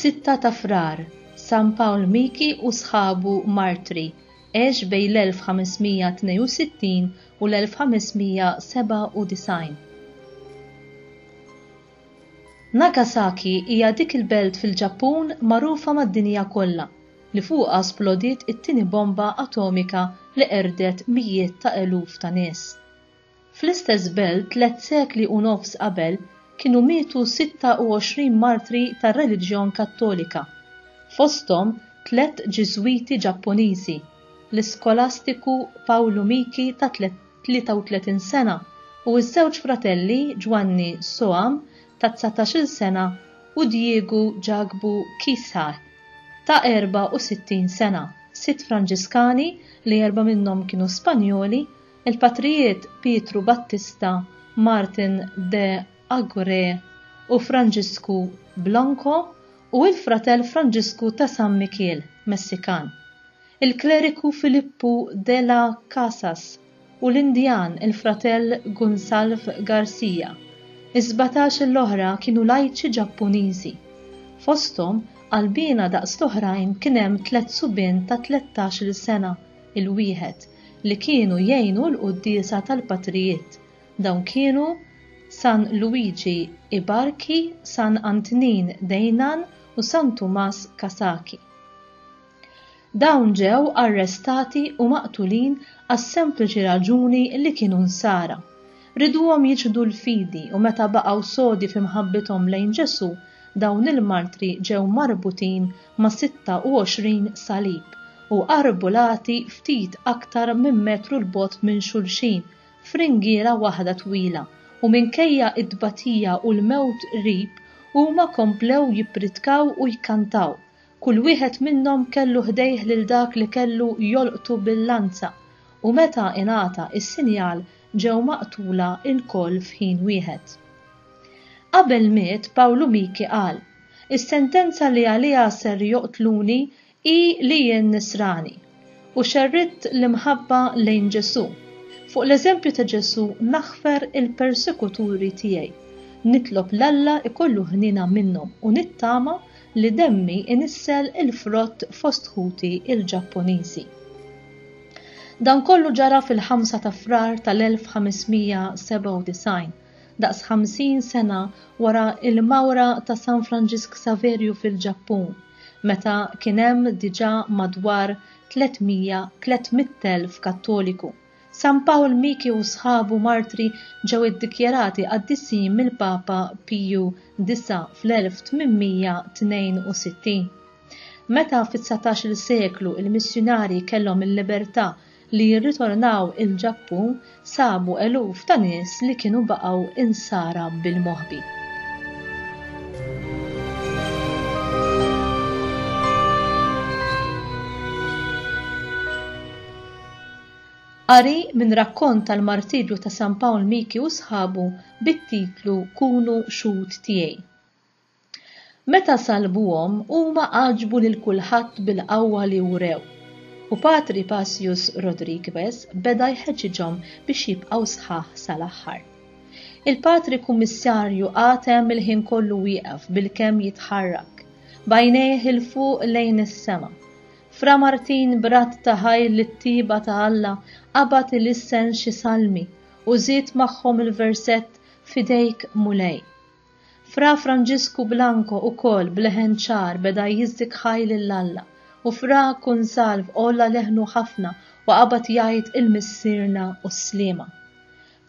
6 ta' Frar, San Pawl Miki u Sħabu martri, għex bejn l-1562 u l-1597. Nagasaki hija dik il-belt fil-Ġappun magħrufa mad-dinja kollha li fuqha splodiet it-tieni bomba atomika li qerdet mijiet ta' eluf ta' nies. Fl-istess belt 3 sekli u nofs qabel kienu mietu 26 martri tar-reliġjon Kattolika, fosthom 3 Ġiżwiti Ġappuniżi, l-iskolastiku Pawl Miki ta' 33 sena u ż-żewġ fratelli Giovanni Soam ta' 19 sena u Diego Jagbu Kisai ta' 64 sena, 6 Franġiskani li 4 minnhom kienu Spanjoli, il-patrijiet Pietru Battista, Martin de Agore u Franġisku Blanco u il-fratel Franġisku ta' San Michel, Messikan, il-kleriku Filippo de la Casas u l-Indjan il-fratel Gonsalv Garcia. 17 l-oħra kienu lajċi Ġappuniżi. Fosthom qalbina daqs l-oħrajn kien hemm 3 subien ta' 13 sena il-wieħed li kienu jgħinu l-quddiesa tal-patrijiet. Dawn kienu San Luigi Ibarki, San Antonin Dejnan u San Tomas Kasaki. Dawn ġew arrestati u maqtulin għas sempliċi raġuni li kienu nsara. Riduhom jiġħdu l-fidi u meta baqgħu sodi f'imħabbithom lejn Ġesu, dawn il-martri ġew marbutin ma' 26 salib u arbulati ftit aktar minn metru l-bogħod minn xulxin f'ringiera waħda twila u minkejja id-dbatija u l-mewt qrib huma komplew jippritkaw u jkantaw. Kull wieħed minnhom kellu ħdejh lil dak li kellu jolqtu bil-lanza u meta ingħata is-sinjal ġew maqtula il-koll f'ħin wieħed. Qabel miet Pawl Miki qal: "Is-sentenza li għaliha ser joqtluni hi li jien nisrani u xerritt l-imħabba lejn Ġesu. Fuq l-eżempju ta' Ġesu naħfer il-persekuturi tiegħi. Nitlob l-Alla ikollu ħnina minnhom u nittama li demmi inissel il-frott fost ħuti il-Ġappuniżi." Dan kollu ġara fil-5 ta' Frar tal-1597, daqs 50 sena wara il-mawra ta' San Franġisk Saverju fil-Ġappun, meta kien hemm diġà madwar 300,000 Kattoliku. San Pawl Miki u Sħabu martri ġew iddikjarati qaddisin mill-Papa Piju IX fl-1862. Meta fit-19 seklu il-missjonari kellhom il-libertà li jirritornaw il-Ġappun, sabu eluf ta' nies li kienu baqgħu insara bil-moħbi. Qari minn rakkont tal-martirju ta' San Pawl Miki u Sħabu bit-titlu Kunu xhud tiegħi. Meta salbuhom huma għaġbu lil kulħadd bil-qawwa li wrew u Patri Passius Rodriguez beda jħeġġiġhom biex jibqgħu sħaħ sal-aħħar. Il-Patri Kummissarju għatem il-ħin kollu wieqef bil-kemm jitħarrak, bajnejh il-fuq lejn is-sema. Fra Martin brat ta' ħajl lit-tiba ta' Alla qabad il-issen xi salmi u żied magħhom il-versett fidejk mulej. Fra Franġisku Blanco ukoll bleħen ċar beda jiżdik ħajl l-Alla u Fra Kunsalv olla leħnu ħafna u qabad jgħid il-missierna u s-sliema.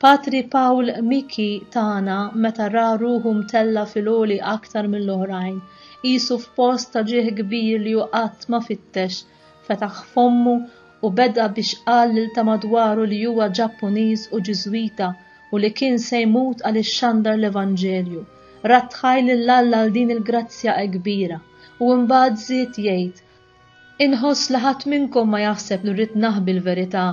Patri Pawl Miki tagħna meta ra ruħu mtella fil-għoli aktar mill-oħrajn, qisu f'post ta' ġieħ kbir li qatt ma fittex, fetaħ fommu u beda biex qal lil ta' madwaru li huwa Ġappuniż u Ġiżwita u li kien se jmut għal ixxandar l-Evanġelju. Rattħaj lill-Alla għal din il-grazzja kbira u mbagħad żied jgħid: "Inħoss li ħadd minnkom ma jaħseb li rrid naħbi l-verità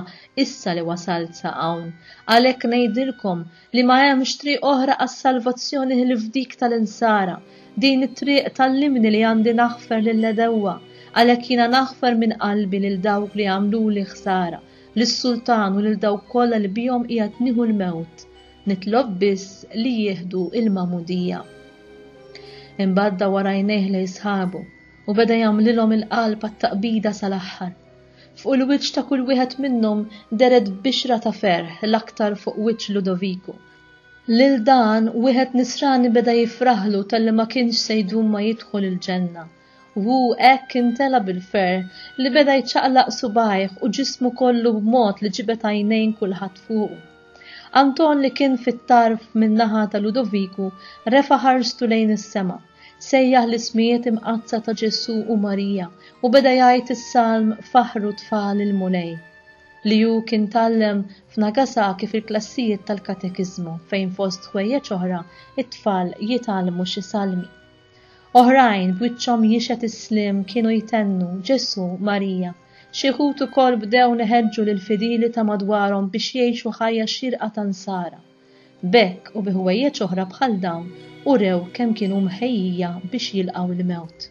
issa li wasalt sa hawn, għalhekk ngħidilkom li ma hemmx triq oħra għas-salvazzjoni li f'dik tal-insara. Din it-triq tallimni li għandi naħfer lill-edewwa, għalhekk jiena naħfer minn qalbi lil dawk li għamluli ħsara, lis-sultan u lil dawk kollha li bihom qiegħed nieħu l-mewt. Nitlob biss li jieħdu il-magħmudija." imbagħad wara għajnejh lejn Sħabu u beda jagħmlilhom il-qalb għat-taqbida sal-aħħar. Fuq il-wiċċ ta' kull wieħed minnhom dered bixra ta' ferħ l-aktar fuq wiċċ Ludoviku. Lil dan wieħed nisrani beda jifraħlu tal-li ma kienx se jdum ma jidħol il-ġenna. U hekk intela bil-ferħ li beda jċaqlaq subajh u ġismu kollu b'mod li ġibet għajnejn kulħadd fuqu. Anton li kien fit-tarf min-naħa ta' Ludoviku refa' ħarstu lejn is-sema, sejjaħ l-ismijiet imqazza ta' Ġesu u Marija u beda jgħid is-salm faħru tfal il-mulej li ju kien tallem f'Nagasaki fil-klassijiet tal-katekiżmu fejn fost ħwejjeġ oħra it-tfal jitgħallmu xi salmi. Oħrajn b'wiċċhom jixet is-sliem kienu jtennu Ġesu, Marija. Xi wħud ukoll bdew neħeġġu lill-fidili ta' madwarhom biex jgħixu ħajja xirqa ta' nsara. Bekk u bi ħwejjeġ oħra bħal dawn urew kemm kienu mħejjija biex jilqgħu l-mewt.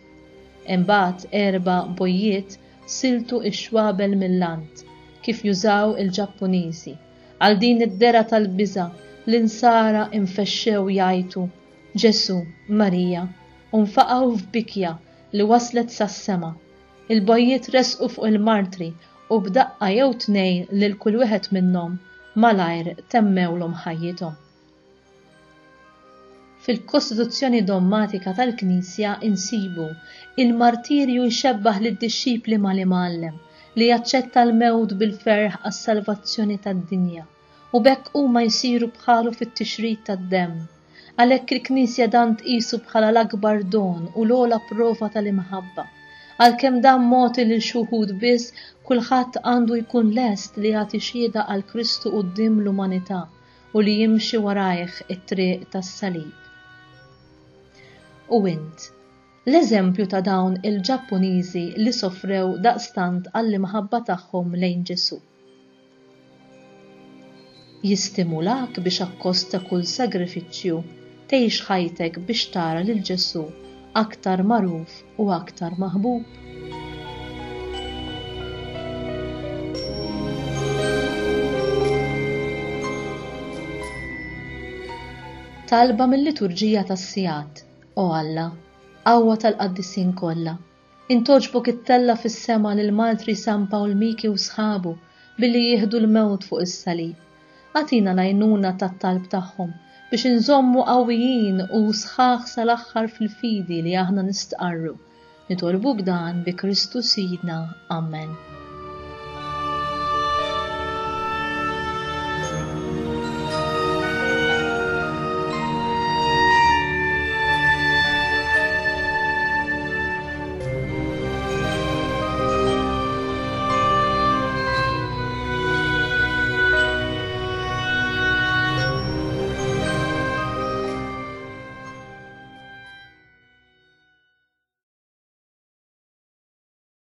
Imbagħad 4 bojjiet siltu x-xwabel mill-lant kif jużaw il-Ġappuniżi. Għal din id-dera tal-biża l-insara infexxew jgħidu Ġesu, Marija u nfaqgħu f'bikja li waslet sas-sema. Il-bojjiet resqu fuq il-martri u b'daqqa jew 2 lil kull wieħed minnhom malajr temmewlhom ħajjithom. Fil-Kostituzzjoni Dogmatika tal-Knisja insibu il-martirju jxebbaħ lid-dixxipli mal-imgħallem li jaċċetta l-mewt bil-ferħ għas-salvazzjoni tad-dinja u bekk huma jsiru bħalu fit-tixrid tad-demm. Għalhekk il-Knisja dan tqisu bħala l-akbar don u l-ogħla prova tal-imħabba. Għalkemm dan mogħti lil xi wħud biss, kulħadd għandu jkun lest li jagħti xhieda għal Kristu quddiem l-umanità u li jimxi warajh it-triq tas-salib. U int, l-eżempju ta' dawn il-Ġappuniżi li sofrew daqstant għall-imħabba tagħhom lejn Ġesu. Jistimulak biex akkosta kull sagrifiċċju tgħix ħajtek biex tara lil Ġesu aktar magħruf u aktar maħbub. Talba mill-Liturġija tas-Sigħat. O Alla, qawwa tal-Qaddisin kollha. Intoġbok it-tella fis-sema lil Maltri San Pawl Miki u Sħabu billi jieħdu l-mewt fuq is-salib. Għatina l-għajnuna tat-talb tagħhom biex inżommu qawwijin u sħaħ sal-aħħar fil-fidi li aħna nistqarru. Nitolbuk dan bi Kristu Sidna. Amen.